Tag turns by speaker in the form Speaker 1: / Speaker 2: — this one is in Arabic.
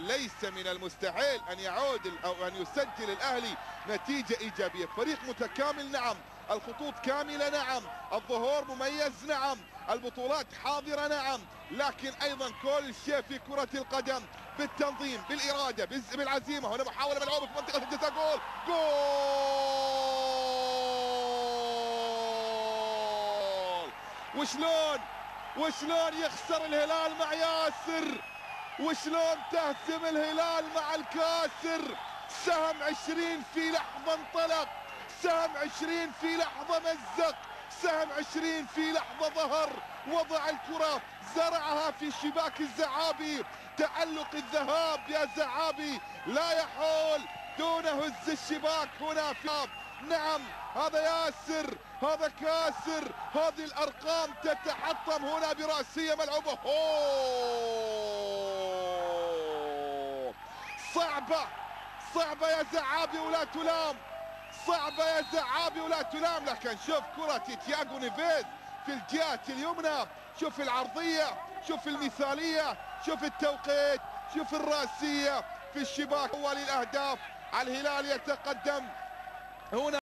Speaker 1: ليس من المستحيل أن يعود أو أن يسجل الأهلي نتيجة إيجابية. فريق متكامل نعم، الخطوط كاملة نعم، الظهور مميز نعم، البطولات حاضرة نعم، لكن أيضا كل شيء في كرة القدم بالتنظيم، بالإرادة، بالعزيمة. هنا محاولة ملعوبة في منطقة الجزاء، جول جول. وشلون يخسر الهلال مع ياسر، وشلون تهزم الهلال مع الكاسر. سهم 20 في لحظة انطلق، سهم 20 في لحظة مزق، سهم 20 في لحظة ظهر، وضع الكرة زرعها في شباك الزعابي. تعلق الذهاب يا زعابي لا يحول دون هز الشباك هنا في نعم. هذا ياسر، هذا كاسر، هذه الأرقام تتحطم هنا برأسية ملعوبة. صعبة يا زعابي ولا تلام، صعبة يا زعابي ولا تلام. لكن شوف كرة تياغو نيفيز في الجهة اليمنى، شوف العرضية، شوف المثالية، شوف التوقيت، شوف الرأسية في الشباك. أول الأهداف، الهلال يتقدم هنا.